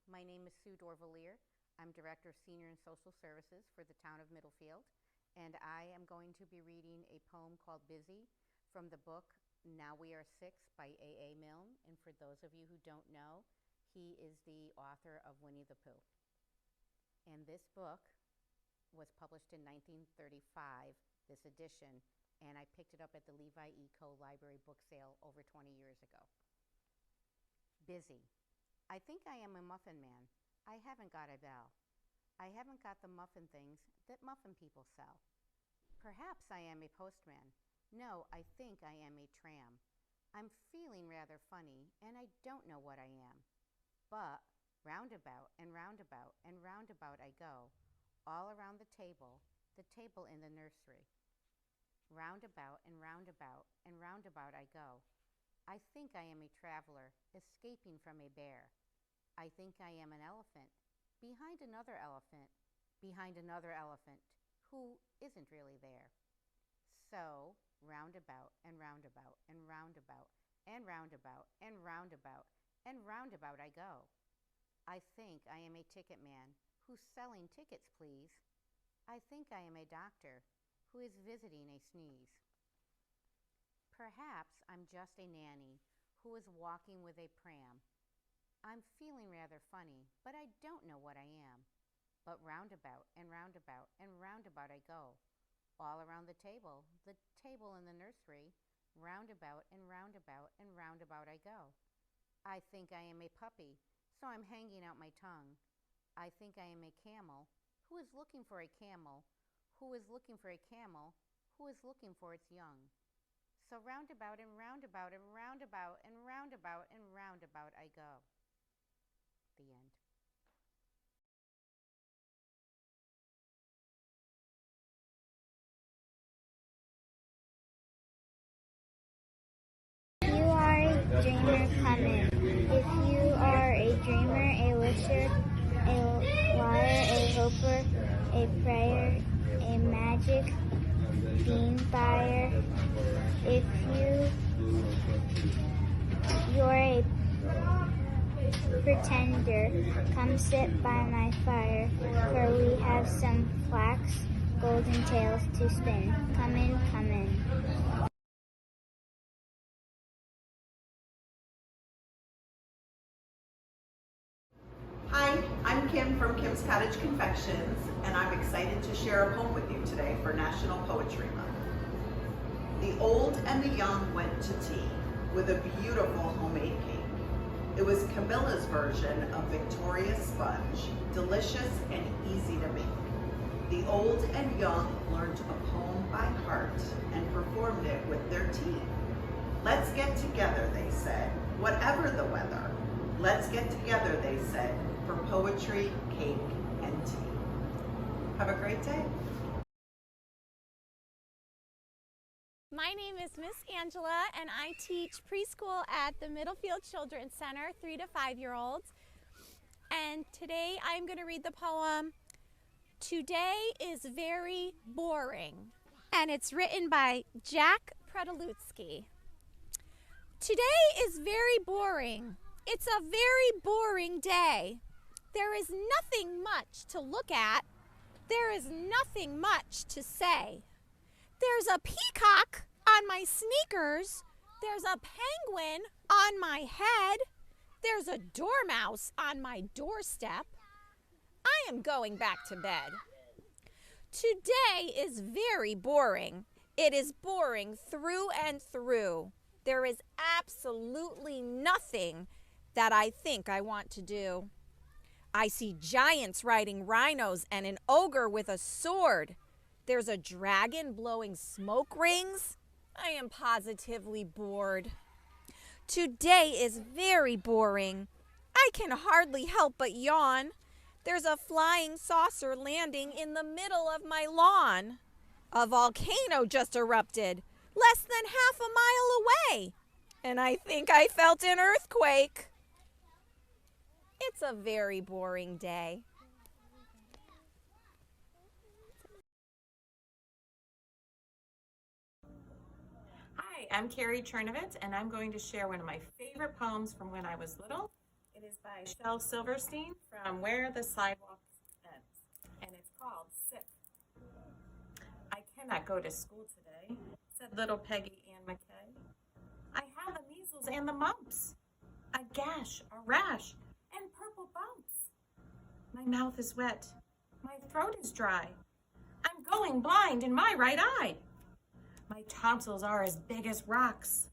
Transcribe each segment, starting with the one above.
My name is Sue Dorvalier. I'm Director of Senior and Social Services for the town of Middlefield, and I am going to be reading a poem called Busy from the book Now We Are Six by A.A. Milne. And for those of you who don't know, he is the author of Winnie the Pooh. And this book was published in 1935, this edition, and I picked it up at the Levi Eco Library book sale over 20 years ago. Busy. I think I am a muffin man. I haven't got a bell. I haven't got the muffin things that muffin people sell. Perhaps I am a postman. No, I think I am a tram. I'm feeling rather funny, and I don't know what I am. But roundabout and roundabout and roundabout I go, all around the table in the nursery. Roundabout and roundabout and roundabout I go. I think I am a traveler, escaping from a bear. I think I am an elephant, behind another elephant, who isn't really there. So, roundabout and roundabout and roundabout and roundabout and roundabout and roundabout I go. I think I am a ticket man, who's selling tickets, please. I think I am a doctor, who is visiting a sneeze. Perhaps I'm just a nanny who is walking with a pram. I'm feeling rather funny, but I don't know what I am. But roundabout and roundabout and roundabout I go, all around the table in the nursery, roundabout and roundabout and roundabout I go. I think I am a puppy, so I'm hanging out my tongue. I think I am a camel, who is looking for a camel, who is looking for a camel, who is looking for its young. So roundabout and roundabout and roundabout and roundabout and roundabout I go. The end. You are a dreamer, come in. If you are a dreamer, a wisher, a liar, a hoper, a prayer, a magic bean buyer, if you're a pretender, come sit by my fire, for we have some flax golden tales to spin. Come in, come in. Hi, I'm Kim from Kim's Cottage Confections, and I'm excited to share a poem with you today for National Poetry Month. The old and the young went to tea with a beautiful homemade cake. It was Camilla's version of Victoria's sponge, delicious and easy to make. The old and young learned a poem by heart and performed it with their tea. Let's get together, they said, whatever the weather. Let's get together, they said, for poetry, cake, and tea. Have a great day. My name is Miss Angela, and I teach preschool at the Middlefield Children's Center, 3 to 5-year-olds. And today I'm going to read the poem, Today is Very Boring. And it's written by Jack Predelutsky. Today is very boring. It's a very boring day. There is nothing much to look at. There is nothing much to say. There's a peacock on my sneakers. There's a penguin on my head. There's a dormouse on my doorstep. I am going back to bed. Today is very boring. It is boring through and through. There is absolutely nothing that I think I want to do. I see giants riding rhinos and an ogre with a sword. There's a dragon blowing smoke rings. I am positively bored. Today is very boring. I can hardly help but yawn. There's a flying saucer landing in the middle of my lawn. A volcano just erupted less than half a mile away, and I think I felt an earthquake. It's a very boring day. Hi, I'm Carrie Chernovitz, and I'm going to share one of my favorite poems from when I was little. It is by Shel Silverstein from Where the Sidewalk Ends, and it's called Sick. I cannot go to school today, said little Peggy Ann McKay. I have the measles and the mumps, a gash, a rash, and purple bumps. My mouth is wet, my throat is dry. I'm going blind in my right eye. My tonsils are as big as rocks.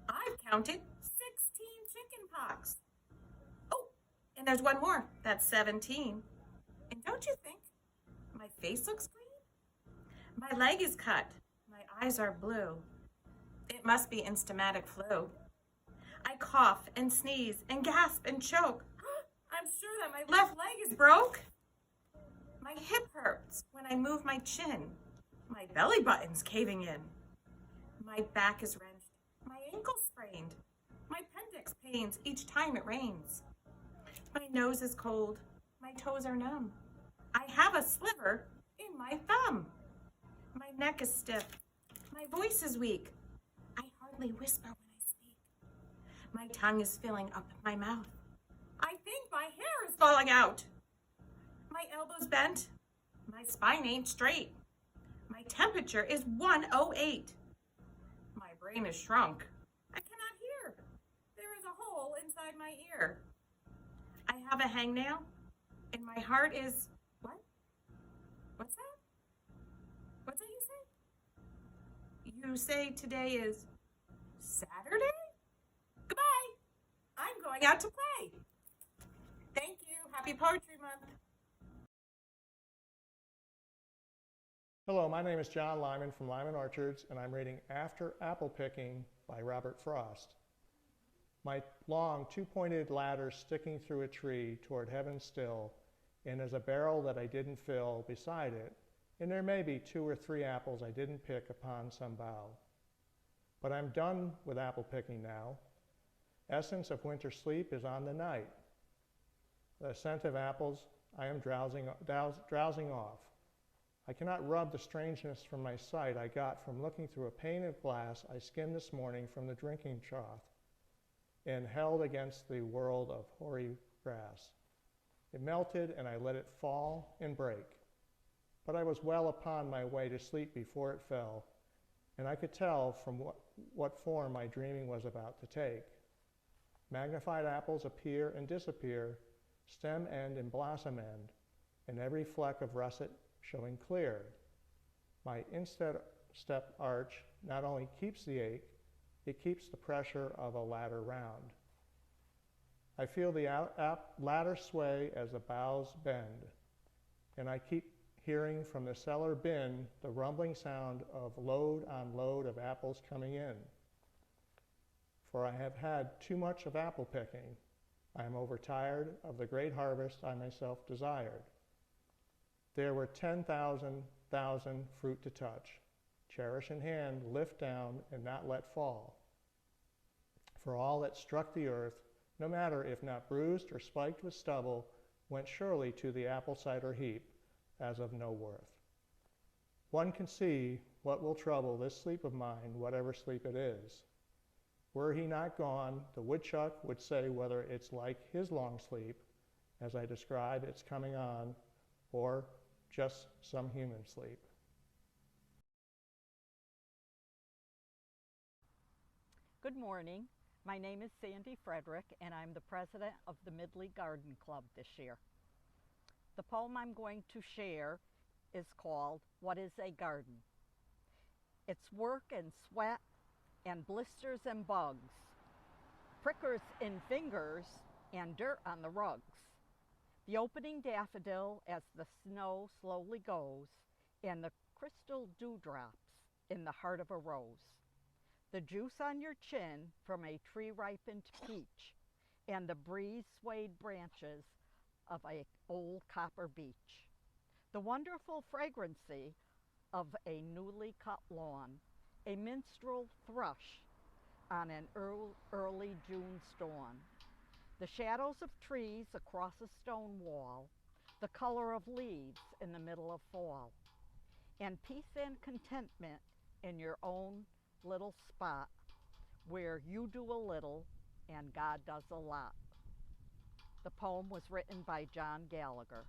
I've counted 16 chicken pox. Oh, and there's one more. That's 17. And don't you think my face looks green? My leg is cut. My eyes are blue. It must be instamatic flu. I cough and sneeze and gasp and choke. I'm sure that my left leg is broke. My hip hurts when I move my chin. My belly button's caving in. My back is wrenched. My ankle sprained. My appendix pains each time it rains. My nose is cold. My toes are numb. I have a sliver in my thumb. My neck is stiff. My voice is weak. I hardly whisper when I speak. My tongue is filling up my mouth. I think my hair is falling out. My elbow's bent. My spine ain't straight. My temperature is 108. My brain is shrunk. I cannot hear. There is a hole inside my ear. I have a hangnail, and my heart is... What? What's that? What's that you say? You say today is Saturday? Goodbye. I'm going out to play. Thank you. Happy Poetry Month. Hello, my name is John Lyman from Lyman Orchards, and I'm reading After Apple Picking by Robert Frost. My long, two-pointed ladder sticking through a tree toward heaven still, and there's a barrel that I didn't fill beside it, and there may be 2 or 3 apples I didn't pick upon some bough. But I'm done with apple picking now. Essence of winter sleep is on the night. The scent of apples I am drowsing off. I cannot rub the strangeness from my sight I got from looking through a pane of glass I skimmed this morning from the drinking trough and held against the world of hoary grass. It melted and I let it fall and break. But I was well upon my way to sleep before it fell, and I could tell from what form my dreaming was about to take. Magnified apples appear and disappear, stem end and blossom end, and every fleck of russet showing clear. My instep arch not only keeps the ache, it keeps the pressure of a ladder round. I feel the ladder sway as the boughs bend, and I keep hearing from the cellar bin the rumbling sound of load on load of apples coming in. For I have had too much of apple picking. I am overtired of the great harvest I myself desired. There were 10,000 fruit to touch. Cherish in hand, lift down, and not let fall. For all that struck the earth, no matter if not bruised or spiked with stubble, went surely to the apple cider heap, as of no worth. One can see what will trouble this sleep of mine, whatever sleep it is. Were he not gone, the woodchuck would say whether it's like his long sleep, as I describe its coming on, or just some human sleep. Good morning. My name is Sandy Frederick, and I'm the president of the Midley Garden Club this year. The poem I'm going to share is called What is a Garden? It's work and sweat and blisters and bugs, prickers in fingers and dirt on the rugs. The opening daffodil as the snow slowly goes, and the crystal dewdrops in the heart of a rose. The juice on your chin from a tree-ripened peach, and the breeze-swayed branches of an old copper beech. The wonderful fragrancy of a newly cut lawn, a minstrel thrush on an early June dawn. The shadows of trees across a stone wall, the color of leaves in the middle of fall, and peace and contentment in your own little spot where you do a little and God does a lot. The poem was written by John Gallagher.